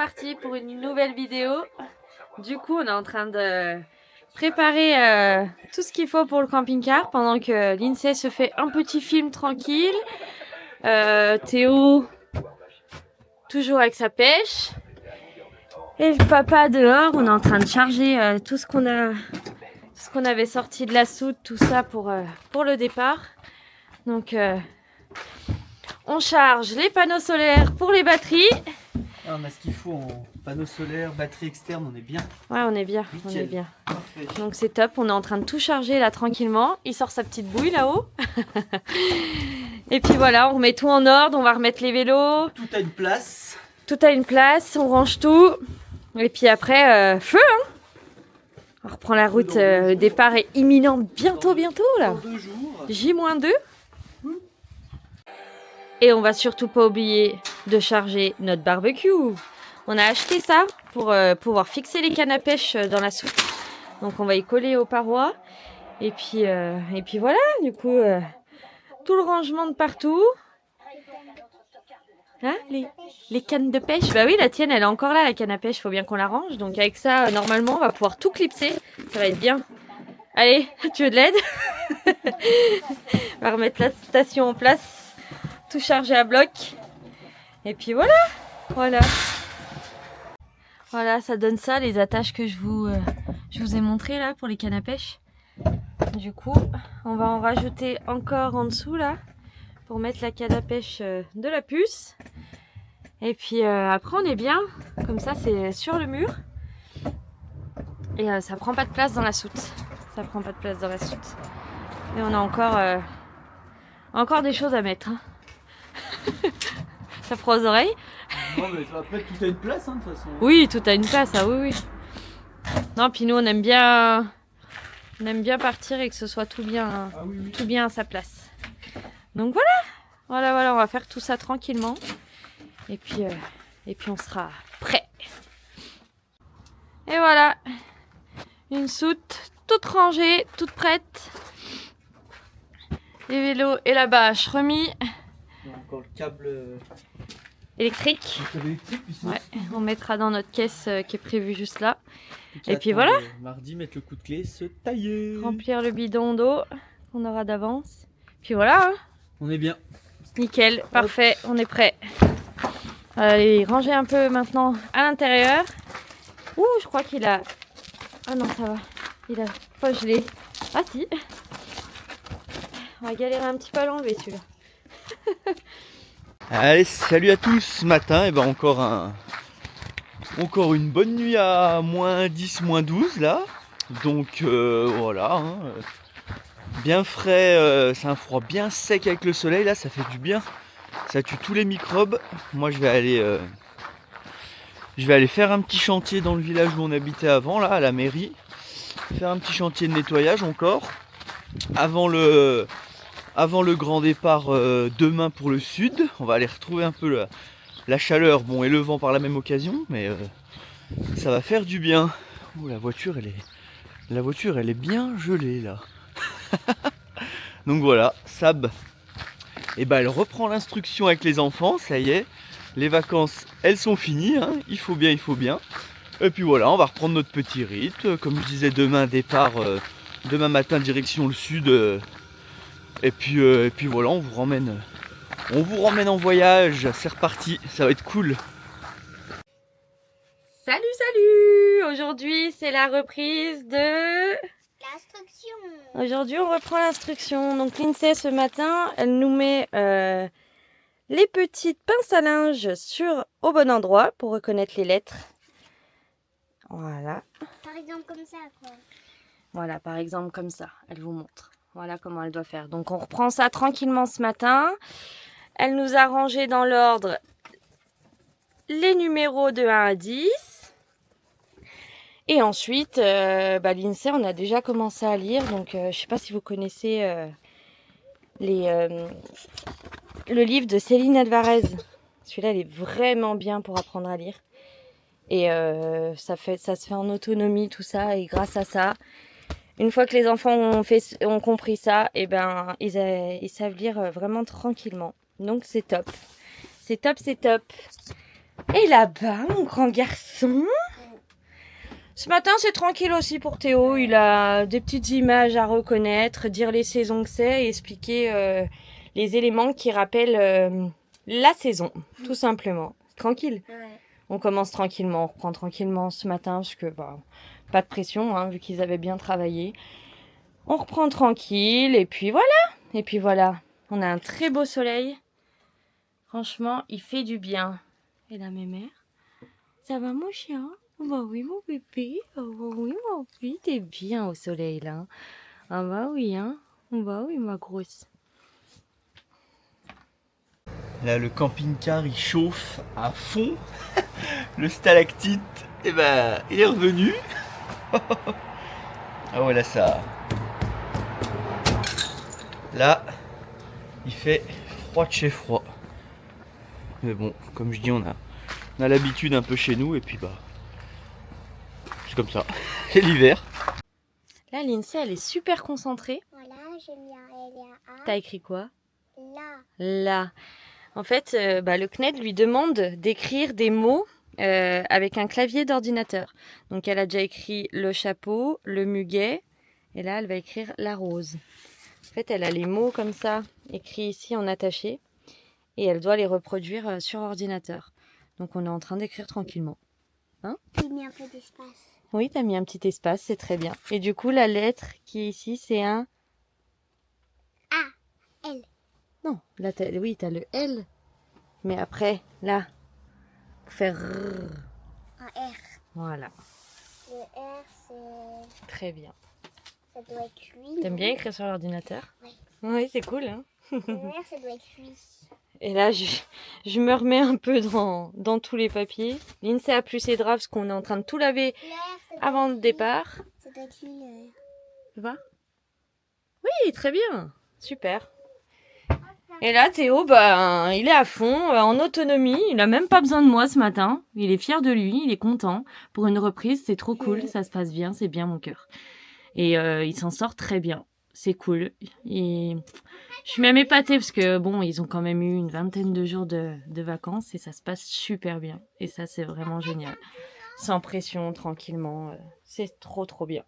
reparti pour une nouvelle vidéo. Du coup, on est en train de préparer tout ce qu'il faut pour le camping-car pendant que Lindsay se fait un petit film tranquille. Théo, toujours avec sa pêche. Et le papa dehors, on est en train de charger tout ce qu'on avait sorti de la soute, tout ça pour le départ. Donc, on charge les panneaux solaires pour les batteries. Ah, on a ce qu'il faut en panneaux solaires, batterie externe, on est bien. Ouais, on est bien, Nickel. on est bien. Parfait. Donc c'est top, on est en train de tout charger là tranquillement. Il sort sa petite bouille là-haut. Et puis voilà, on remet tout en ordre, on va remettre les vélos. Tout a une place. Tout a une place, on range tout. Et puis après, feu hein. On reprend la route, le départ est imminent bientôt là. Dans 2 jours. J-2. Et on va surtout pas oublier de charger notre barbecue. On a acheté ça pour pouvoir fixer les cannes à pêche dans la soute. Donc on va y coller aux parois. Et puis voilà, du coup, tout le rangement de partout. Hein, les cannes de pêche. Bah oui, la tienne, elle est encore là, la canne à pêche. Faut bien qu'on la range. Donc avec ça, normalement, on va pouvoir tout clipser. Ça va être bien. Allez, tu veux de l'aide? On va remettre la station en place. Tout chargé à bloc. Et puis voilà. Voilà, ça donne ça, les attaches que je vous ai montrées là pour les cannes à pêche. Du coup, on va en rajouter encore en dessous là pour mettre la canne à pêche de la puce. Et puis après on est bien, comme ça c'est sur le mur. Et ça prend pas de place dans la soute. Et on a encore des choses à mettre. Hein. Ça froid aux oreilles. Non, mais après, tout a une place, hein, de toute façon. Oui, tout a une place, ah oui. Non, puis nous, on aime bien partir et que ce soit tout bien à sa place. Donc voilà, on va faire tout ça tranquillement. Et puis on sera prêt. Et voilà, une soute toute rangée, toute prête. Les vélos et la bâche remis. Il y a encore le câble Électrique. Ouais, on mettra dans notre caisse qui est prévue juste là. Et puis voilà. Mardi, mettre le coup de clé, se tailler. Remplir le bidon d'eau qu'on aura d'avance. Puis voilà. Hein. On est bien. Nickel, parfait, on est prêt. Allez, ranger un peu maintenant à l'intérieur. Ouh, je crois qu'il a... Ah non, ça va. Il a pas gelé. Ah si. On va galérer un petit peu à l'enlever celui-là. Allez, salut à tous. Ce matin, et ben encore une bonne nuit à moins 10, moins 12 là. Donc voilà. Hein. Bien frais, c'est un froid bien sec avec le soleil là, ça fait du bien. Ça tue tous les microbes. Moi je vais aller faire un petit chantier dans le village où on habitait avant là, à la mairie. Faire un petit chantier de nettoyage encore. Avant le grand départ demain pour le sud. On va aller retrouver un peu la chaleur, bon, et le vent par la même occasion, mais ça va faire du bien. Oh, la voiture elle est bien gelée là. Donc voilà, Sab, et ben elle reprend l'instruction avec les enfants, ça y est, les vacances elles sont finies, hein. Il faut bien. Et puis voilà, on va reprendre notre petit rythme, comme je disais, demain matin direction le sud. Et puis voilà, on vous ramène en voyage, c'est reparti, ça va être cool. Salut. Aujourd'hui, c'est la reprise de... L'instruction. Aujourd'hui, on reprend l'instruction. Donc Lindsay, ce matin, elle nous met les petites pinces à linge au bon endroit pour reconnaître les lettres. Voilà. Par exemple comme ça, quoi. Voilà, par exemple comme ça. Elle vous montre. Voilà comment elle doit faire. Donc on reprend ça tranquillement ce matin. Elle nous a rangé dans l'ordre les numéros de 1 à 10. Et ensuite, Lindsay, on a déjà commencé à lire. Donc je ne sais pas si vous connaissez le livre de Céline Alvarez. Celui-là, il est vraiment bien pour apprendre à lire. Et ça se fait en autonomie, tout ça. Et grâce à ça, une fois que les enfants ont compris ça, et ben ils savent lire vraiment tranquillement. Donc c'est top. C'est top. Et là-bas, mon grand garçon. Ce matin, c'est tranquille aussi pour Théo. Il a des petites images à reconnaître, dire les saisons que c'est et expliquer les éléments qui rappellent la saison, tout simplement. Tranquille. Ouais. On commence tranquillement, on reprend tranquillement ce matin parce que pas de pression, hein, vu qu'ils avaient bien travaillé. On reprend tranquille et puis voilà. Et puis voilà, on a un très beau soleil. Franchement, il fait du bien. Et la mémère, ça va mon chien? Bah oui mon bébé, bah oui mon petit, t'es bien au soleil là. Ah bah oui hein, bah oui ma grosse. Là, le camping-car, il chauffe à fond. Le stalactite, eh ben, il est revenu. Ah ouais, là, ça... Là, il fait froid de chez froid. Mais bon, comme je dis, on a l'habitude un peu chez nous. Et puis, bah, c'est comme ça. C'est l'hiver. Là Lindsay, elle est super concentrée. Voilà, j'ai mis un L et un A. T'as écrit quoi? Là. Là. En fait, le CNED lui demande d'écrire des mots avec un clavier d'ordinateur. Donc elle a déjà écrit le chapeau, le muguet, et là elle va écrire la rose. En fait, elle a les mots comme ça, écrits ici en attaché, et elle doit les reproduire sur ordinateur. Donc on est en train d'écrire tranquillement. J'ai mis un peu d'espace. Oui, t'as mis un petit espace, c'est très bien. Et du coup, la lettre qui est ici, c'est un... A. L. Non, là, oui, t'as le L. Mais après, là, faut faire... Un R. Voilà, Le R, c'est... très bien. Ça doit être lui. T'aimes bien écrire sur l'ordinateur? Oui. Oui, c'est cool, hein. Le R, ça doit être lui. Et là, je me remets un peu dans tous les papiers. Lindsay a plus ses draps parce qu'on est en train de tout laver Le R, ça doit avant être le lui. départ. Ça doit être lui, le R. Tu vois? Oui, très bien. Super. Et là, Théo, il est à fond, en autonomie. Il a même pas besoin de moi ce matin. Il est fier de lui, il est content. Pour une reprise, c'est trop cool. Ça se passe bien, c'est bien mon cœur. Et il s'en sort très bien. C'est cool. Et je suis même épatée parce que bon, ils ont quand même eu une vingtaine de jours de vacances et ça se passe super bien. Et ça, c'est vraiment génial. Sans pression, tranquillement. C'est trop, trop bien.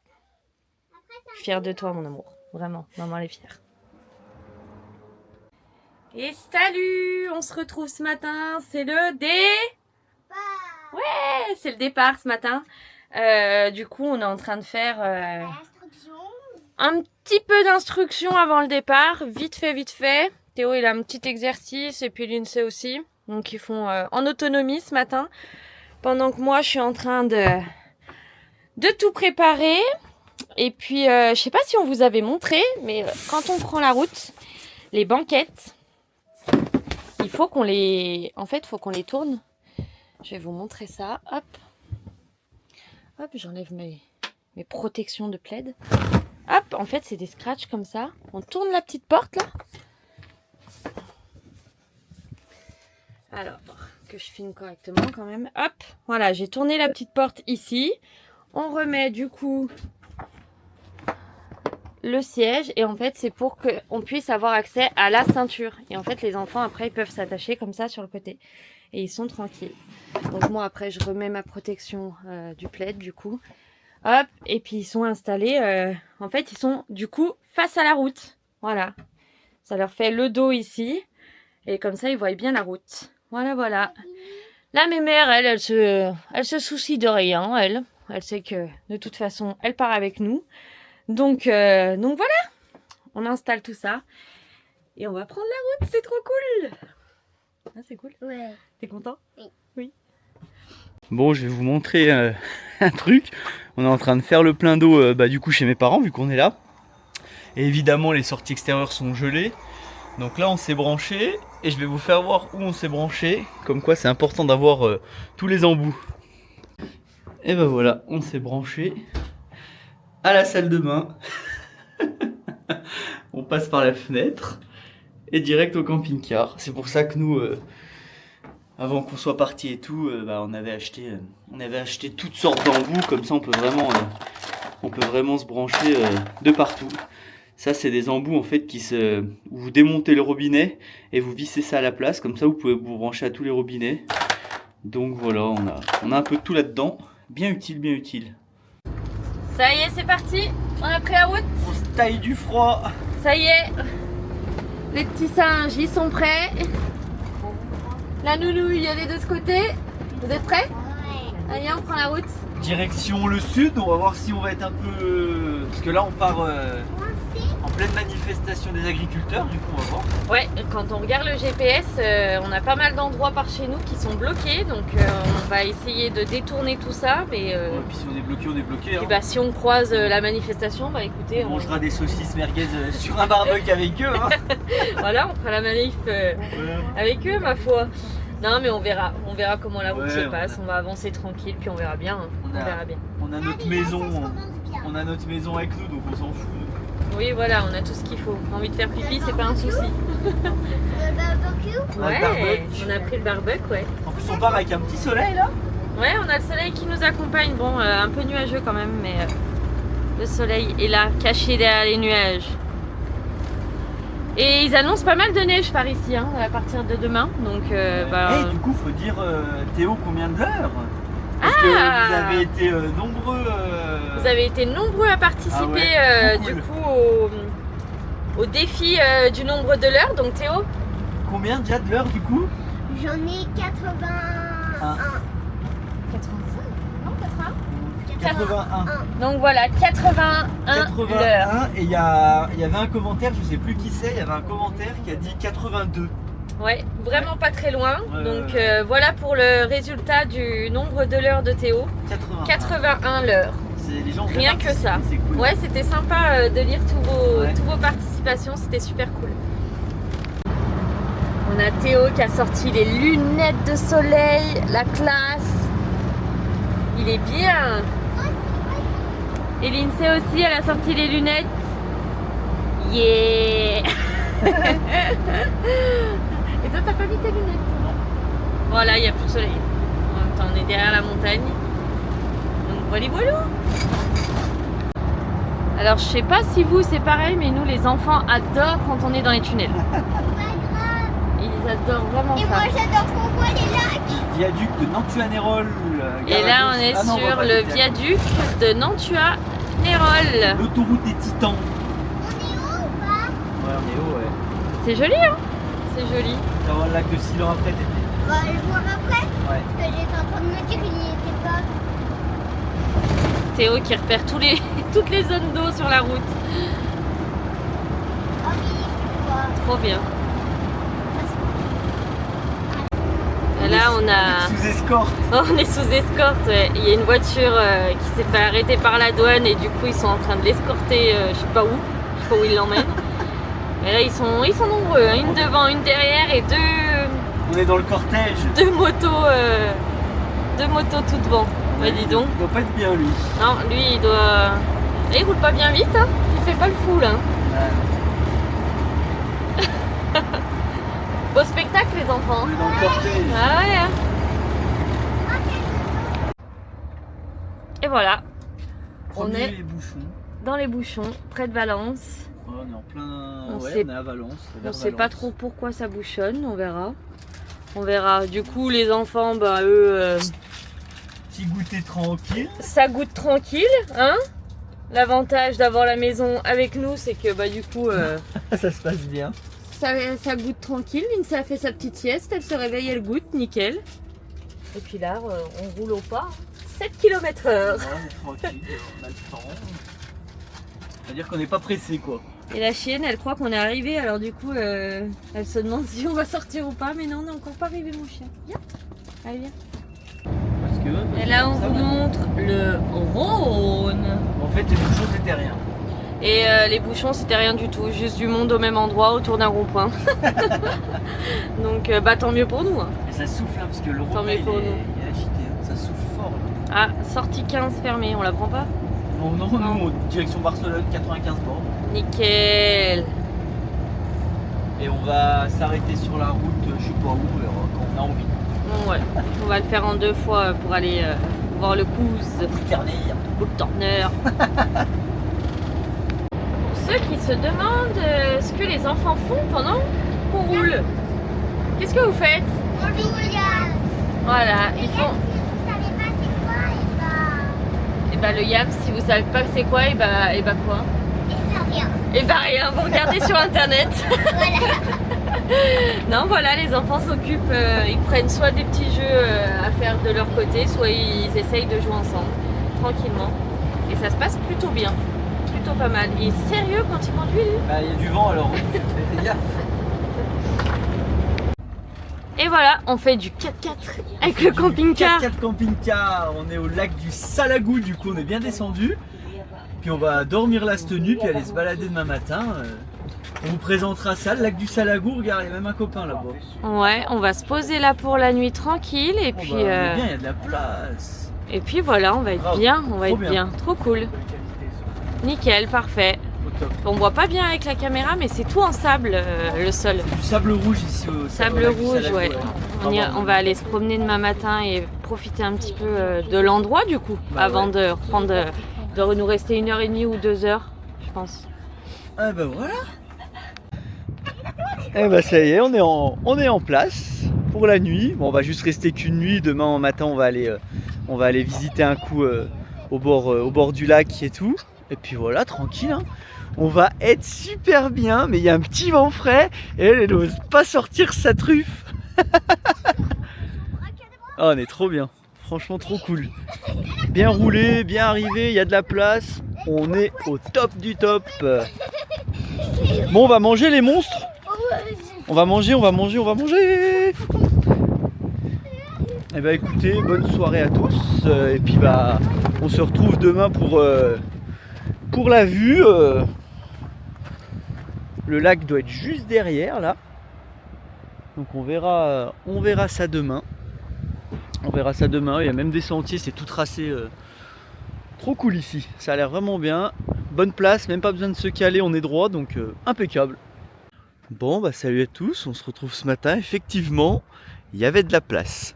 Fière de toi, mon amour. Vraiment, maman, elle est fière. Et salut! On se retrouve ce matin. C'est le Ouais, c'est le départ ce matin. Du coup, on est en train de faire Instruction. un petit peu d'instruction avant le départ. Vite fait. Théo, il a un petit exercice et puis Lindsay aussi. Donc, ils font en autonomie ce matin. Pendant que moi, je suis en train de tout préparer. Et puis, je sais pas si on vous avait montré, mais quand on prend la route, les banquettes, il faut qu'on les... En fait, il faut qu'on les tourne. Je vais vous montrer ça. Hop. Hop, j'enlève mes protections de plaid. Hop, en fait, c'est des scratchs comme ça. On tourne la petite porte, là. Alors, que je filme correctement quand même. Hop, voilà, j'ai tourné la petite porte ici. On remet, du coup, le siège. Et en fait, c'est pour qu'on puisse avoir accès à la ceinture. Et en fait, les enfants, après, ils peuvent s'attacher comme ça sur le côté. Et ils sont tranquilles. Donc moi, après, je remets ma protection du plaid, du coup. Hop, et puis ils sont installés. En fait, ils sont, du coup, face à la route. Voilà. Ça leur fait le dos ici. Et comme ça, ils voient bien la route. Voilà. Là, mes mères, elle se soucie de rien, elle. Elle sait que, de toute façon, elle part avec nous. Donc voilà. On installe tout ça. Et on va prendre la route. C'est trop cool. Ah, c'est cool. Ouais. T'es content? Oui. Bon, je vais vous montrer un truc. On est en train de faire le plein d'eau du coup chez mes parents vu qu'on est là. Et évidemment les sorties extérieures sont gelées. Donc là on s'est branché et je vais vous faire voir où on s'est branché. Comme quoi c'est important d'avoir tous les embouts. Et ben voilà, on s'est branché à la salle de bain. On passe par la fenêtre et direct au camping-car. C'est pour ça que nous... avant qu'on soit parti et tout, on avait acheté toutes sortes d'embouts, comme ça on peut vraiment se brancher de partout. Ça c'est des embouts en fait où vous démontez le robinet et vous vissez ça à la place, comme ça vous pouvez vous brancher à tous les robinets. Donc voilà, on a un peu de tout là-dedans. Bien utile, bien utile. Ça y est, c'est parti. On a pris la route. On se taille du froid. Ça y est. Les petits singes, ils sont prêts. La nounouille, elle est de ce côté. Vous êtes prêts? Ouais. Allez, on prend la route. Direction le sud, on va voir si on va être un peu... Parce que là on part en pleine manifestation des agriculteurs, du coup on va voir. Ouais, quand on regarde le GPS, on a pas mal d'endroits par chez nous qui sont bloqués. Donc on va essayer de détourner tout ça. Mais Ouais, puis si on est bloqué, on est bloqué. Hein. puis bah, si on croise la manifestation, bah écoutez, On mangera des saucisses merguez sur un barbecue avec eux. Hein. voilà, on fera la manif avec eux, ma foi. Non, mais on verra comment la route Ouais, se passe. On va avancer tranquille, puis on verra bien. Hein. On On a- verra bien. On a notre maison, on a notre maison avec nous, donc on s'en fout. Oui, voilà, on a tout ce qu'il faut. Envie de faire pipi, c'est pas un souci. Le barbecue? On a le Ouais, barbecue. on a pris le barbecue, ouais. En plus on part avec un petit soleil là. Ouais, on a le soleil qui nous accompagne. Bon, un peu nuageux quand même, mais le soleil est là, caché derrière les nuages. Et ils annoncent pas mal de neige par ici, hein, à partir de demain. Donc, bah, Du coup faut dire Théo combien de l'heure? Parce que vous avez été nombreux. vous avez été nombreux à participer Ah ouais, du cool. coup au défi du nombre de l'heure. Donc Théo, Combien déjà de l'heure du coup? J'en ai 81. Un. 85 Non, 81 81. Donc voilà, 81 l'heure. 81 et il y avait un commentaire, je sais plus qui c'est, il y avait un commentaire qui a dit 82. Ouais, vraiment pas très loin. Ouais, Donc ouais. voilà pour le résultat du nombre de l'heures de Théo. 81. 81 l'heure. Les gens ont bien Rien que participé, ça. c'est cool. Ouais, c'était sympa de lire Ouais. tous vos participations, c'était super cool. On a Théo qui a sorti les lunettes de soleil, la classe. Il est bien. Et Lindsay aussi, elle a sorti les lunettes. Yeah. Et toi, t'as pas mis tes lunettes? Non. Voilà, il n'y a plus de soleil. En même temps, on est derrière la montagne. Donc voilà, voilà. Alors, je sais pas si vous c'est pareil, mais nous, les enfants adorent quand on est dans les tunnels. Pas grave. Ils adorent vraiment Et ça. moi j'adore qu'on voit les lacs. Viaduc de Nantua-Nérol. Et là, on est sur le viaduc de Nantua-Nérol. L'autoroute des Titans. On est haut ou pas? Ouais, on est haut, ouais. C'est joli, hein? C'est joli. Tu vas voir le lac de Silan après, t'étais. On va le voir après. Ouais. Parce que j'étais en train de me dire qu'il n'y était pas. Théo qui repère toutes les zones d'eau sur la route. Oh oui, je vois. Trop bien. Et là, on a... Sous escorte. On est sous escorte, ouais. Il y a une voiture qui s'est fait arrêter par la douane et du coup ils sont en train de l'escorter, je sais pas où ils l'emmènent. Et là ils sont nombreux, hein. Une devant, une derrière et On est dans le cortège. deux motos tout devant. Ouais, dis donc. Il doit pas être bien lui. Non, lui il doit... Et il roule pas bien vite, hein. Il fait pas le fou là. Beau spectacle les enfants. On est dans le cortège. Ah ouais, hein. Et voilà, Premier on est les bouchons. dans les bouchons, près de Valence. Ouais, on est en plein. On ouais, sait- on est à Valence. On vers sait pas Valence. trop pourquoi ça bouchonne, on verra. On verra. Du coup, les enfants, bah eux, Petit goûter tranquille. ça goûte tranquille, hein. L'avantage d'avoir la maison avec nous, c'est que bah du coup, Ça se passe bien. ça goûte tranquille. Lindsay a fait sa petite sieste, elle se réveille, elle goûte, nickel. Et puis là, on roule au pas, 7 km/h. Ouais, on est tranquille, on a le temps. C'est-à-dire qu'on n'est pas pressé quoi. Et la chienne, elle croit qu'on est arrivé, alors du coup, elle se demande si on va sortir ou pas. Mais non, on n'est encore pas arrivé, mon chien. Viens, allez, viens. Parce que. Et là, on ça, vous montre le Rhône. En fait, les bouchons c'était rien. Et les bouchons, c'était rien du tout, juste du monde au même endroit autour d'un rond-point. Donc, bah tant mieux pour nous. Hein. Et ça souffle hein, parce que le Tant Rhône mieux il pour nous. est agité. Hein. Ça souffle fort. Là. Ah, sortie 15 fermée, on la prend pas? Non, nous, direction Barcelone, 95 bornes. Nickel. Et on va s'arrêter sur la route, je sais pas où, quand on a envie. Bon, ouais, on va le faire en 2 fois pour aller voir le Couze. Ternir. Au Turner. Pour ceux qui se demandent ce que les enfants font pendant qu'on roule, qu'est-ce que vous faites? On joue au gaz. Voilà, ils font. Si vous savez pas c'est quoi, Et bah le yam, si vous savez pas c'est quoi, et bah quoi? rien. Et bah rien, vous regardez sur internet. Voilà. Non voilà, les enfants s'occupent, ils prennent soit des petits jeux à faire de leur côté, soit ils essayent de jouer ensemble, tranquillement. Et ça se passe plutôt bien, plutôt pas mal. Il est sérieux quand il conduit lui? Bah il y a du vent alors, fais gaffe. Et voilà, on fait du 4x4 avec le camping-car. 4x4 camping-car, on est au lac du Salagou, du coup on est bien descendu. Puis on va dormir là cette nuit, puis aller se balader demain matin. On vous présentera ça, le lac du Salagou, regarde, il y a même un copain là-bas. Ouais, on va se poser là pour la nuit tranquille et puis on est bien, il y a de la place. et puis voilà, on va être Bravo. bien, on va Trop être bien. bien, trop cool. Nickel, parfait. Au top. On voit pas bien avec la caméra, mais c'est tout en sable le sol. Du sable rouge ici au Sable lac du rouge, Salagou, ouais. On va aller se promener demain matin et profiter un petit peu de l'endroit du coup, Bah avant ouais. de reprendre, de nous rester 1h30 ou 2h, je pense. Ah bah voilà. Eh bah ça y est, on est en place pour la nuit. Bon, on va juste rester qu'une nuit. Demain matin, on va aller visiter un coup au bord du lac et tout. Et puis voilà, tranquille. Hein. On va être super bien, mais il y a un petit vent frais et elle n'ose pas sortir sa truffe. Oh, on est trop bien. Franchement, trop cool. Bien roulé, bien arrivé, il y a de la place. On est au top du top. Bon, on va manger les monstres. On va manger. Eh bah écoutez, bonne soirée à tous. Et puis bah, on se retrouve demain pour la vue. Le lac doit être juste derrière là. Donc on verra ça demain. Il y a même des sentiers, c'est tout tracé. Trop cool ici, ça a l'air vraiment bien. Bonne place, même pas besoin de se caler, on est droit, donc impeccable. Bon bah salut à tous, on se retrouve ce matin. Effectivement, il y avait de la place.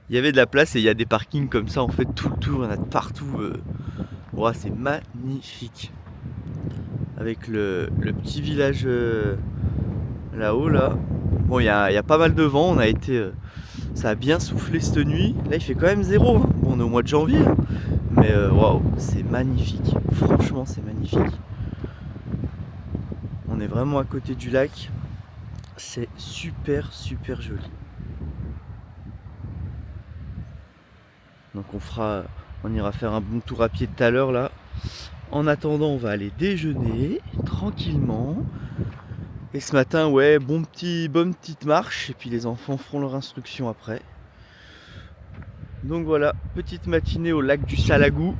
Il y avait de la place et il y a des parkings comme ça en fait tout le tour, il y en a de partout. Ouais, c'est magnifique. Avec le petit village là-haut là. Bon, il y a pas mal de vent, ça a bien soufflé cette nuit. Là il fait quand même 0. Hein. Bon, on est au mois de janvier. Hein. Mais waouh, c'est magnifique. Franchement, c'est magnifique. On est vraiment à côté du lac. C'est super joli. Donc on ira faire un bon tour à pied tout à l'heure là. En attendant, on va aller déjeuner tranquillement. Et ce matin, ouais, bonne petite marche. Et puis les enfants feront leur instruction après. Donc voilà, petite matinée au lac du Salagou.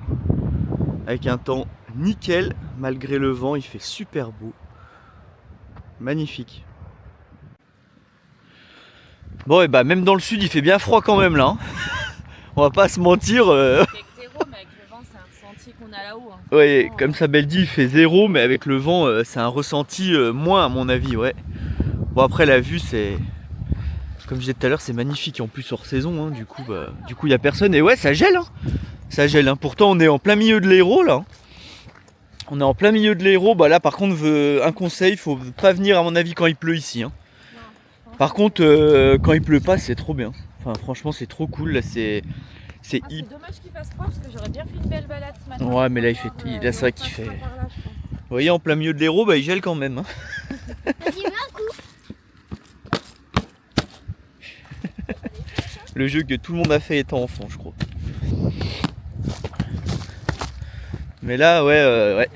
Avec un temps nickel. Malgré le vent, il fait super beau. Magnifique. Bon, et bah même dans le sud, il fait bien froid quand même là. Hein. On va pas se mentir. Avec 0, mais avec le vent, c'est un ressenti qu'on a là-haut. Hein. Ouais, comme ça Belle dit, il fait 0, mais avec le vent, c'est un ressenti moins à mon avis, ouais. Bon après la vue, c'est, comme je disais tout à l'heure, c'est magnifique. En plus hors saison, hein, du coup, il y a personne. Et ouais, ça gèle, hein. Ça gèle. Hein. Pourtant, on est en plein milieu de l'Hérault là. On est en plein milieu de l'Hérault. Bah là, par contre, un conseil, faut pas venir à mon avis quand il pleut ici. Hein. Par contre, quand il pleut pas, c'est trop bien. Enfin, franchement, c'est trop cool. Là, c'est dommage qu'il fasse froid parce que j'aurais bien fait une belle balade ce matin. Ouais, mais là, là, c'est vrai qu'il fait. Vous voyez, en plein milieu de l'Hérault, bah, il gèle quand même. Hein. Vas-y, mets un coup. Le jeu que tout le monde a fait étant enfant, je crois. Mais là, ouais.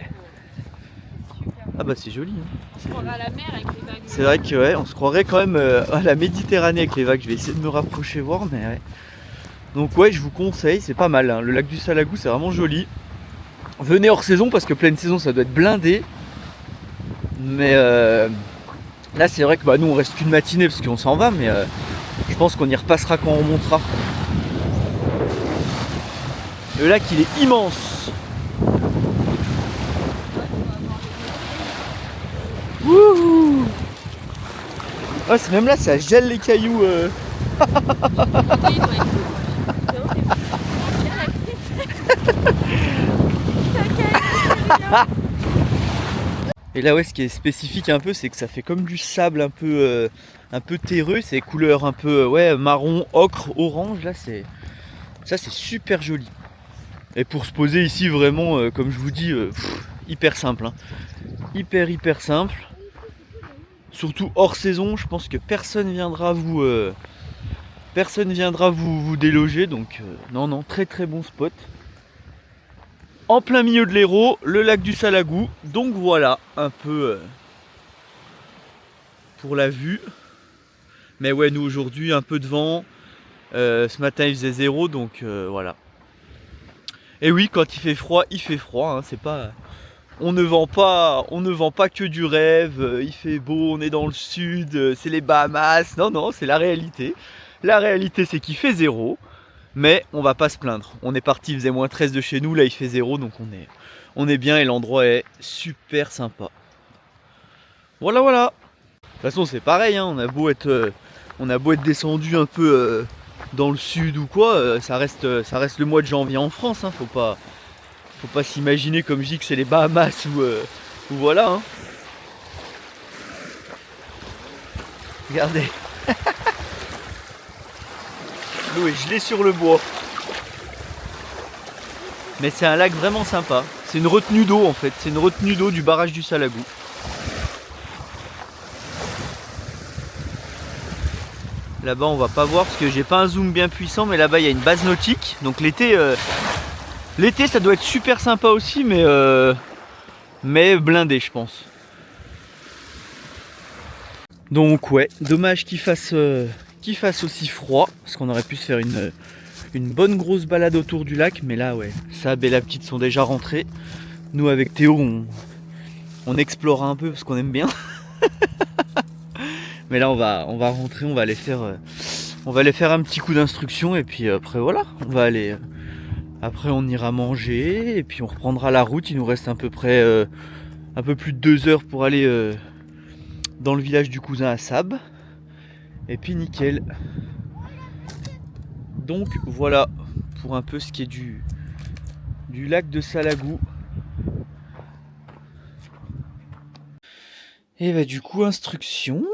Ah bah c'est joli. Hein. On se croirait à la mer avec les vagues. C'est vrai que ouais, on se croirait quand même à la Méditerranée avec les vagues. Je vais essayer de me rapprocher voir, mais ouais. Donc ouais, je vous conseille, c'est pas mal. Hein. Le lac du Salagou, c'est vraiment joli. Venez hors saison parce que pleine saison, ça doit être blindé. Mais là, c'est vrai que nous, on reste qu'une matinée parce qu'on s'en va, mais je pense qu'on y repassera quand on remontera. Le lac, il est immense. Wouhou! Ouais, c'est même là, ça gèle les cailloux. Et là, ouais, ce qui est spécifique un peu, c'est que ça fait comme du sable un peu terreux. C'est couleur un peu ouais, marron, ocre, orange. Là, ça, c'est super joli. Et pour se poser ici, vraiment, comme je vous dis, hyper simple. Hein. Hyper simple. Surtout hors saison, je pense que personne viendra vous déloger. Donc, non, très bon spot. En plein milieu de l'Hérault, le lac du Salagou. Donc voilà, un peu pour la vue. Mais ouais, nous aujourd'hui, un peu de vent. Ce matin, il faisait 0, donc voilà. Et oui, quand il fait froid, hein, c'est pas... On ne vend pas que du rêve, il fait beau, on est dans le sud, c'est les Bahamas. Non, c'est la réalité. La réalité, c'est qu'il fait 0. Mais on va pas se plaindre. On est parti, il faisait moins 13 de chez nous, là il fait 0, donc on est bien et l'endroit est super sympa. Voilà. De toute façon c'est pareil, hein, on a beau être descendu un peu dans le sud ou quoi, ça reste le mois de janvier en France, hein, faut pas s'imaginer comme je dis que c'est les Bahamas ou voilà. Hein. Regardez. L'eau est gelée sur le bois. Mais c'est un lac vraiment sympa. C'est une retenue d'eau en fait. C'est une retenue d'eau du barrage du Salagou. Là-bas on va pas voir parce que j'ai pas un zoom bien puissant, mais là-bas il y a une base nautique. Donc l'été ça doit être super sympa aussi, mais blindé je pense. Donc ouais, dommage qu'il fasse aussi froid, parce qu'on aurait pu se faire une bonne grosse balade autour du lac, mais là ouais, Sab et la petite sont déjà rentrés. Nous avec Théo on explore un peu parce qu'on aime bien. Mais là on va rentrer, on va aller faire un petit coup d'instruction et puis après voilà, on va aller. Après on ira manger et puis on reprendra la route. Il nous reste à peu près un peu plus de 2 heures pour aller dans le village du cousin à Sab. Et puis nickel. Donc voilà pour un peu ce qui est du lac de Salagou. Et bah du coup instruction,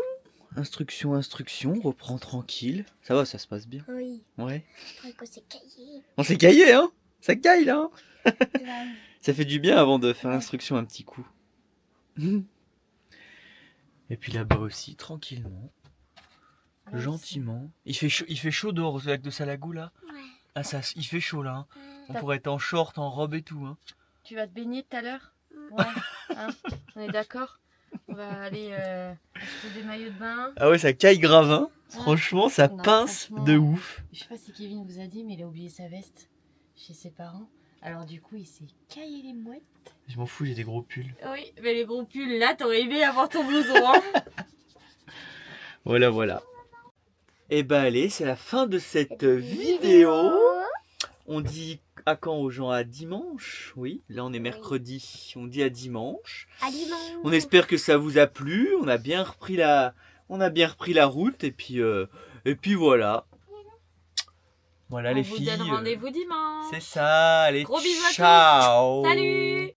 reprend tranquille. Ça va, ça se passe bien. Oui. Ouais. Je crois qu'on s'est caillé. On s'est caillé hein. Ça caille là hein. Ça fait du bien avant de faire l'instruction un petit coup. Et puis là-bas aussi, tranquillement. Gentiment. Il fait chaud dehors au lac de Salagou là. Ouais. Ah ça, il fait chaud là. Hein. On pourrait être en short, en robe et tout. Hein. Tu vas te baigner tout à l'heure? Ouais. Hein, on est d'accord? On va aller acheter des maillots de bain. Ah ouais, ça caille grave. Hein. Ouais. Franchement, ça Non, pince franchement, de ouf. Je sais pas si Kevin vous a dit, mais il a oublié sa veste chez ses parents. Alors du coup, il s'est caillé les mouettes. Je m'en fous, j'ai des gros pulls. Oui, mais les gros pulls, là, t'aurais aimé avoir ton blouson. Hein. Voilà. Et bah allez, c'est la fin de cette vidéo. On dit à quand aux gens? À dimanche. Oui, là on est mercredi. On dit à dimanche. À dimanche. On espère que ça vous a plu. On a bien repris la route. Et puis voilà. Voilà les filles. On vous donne rendez-vous dimanche. C'est ça. Allez, Gros bisous à tous. ciao. Salut.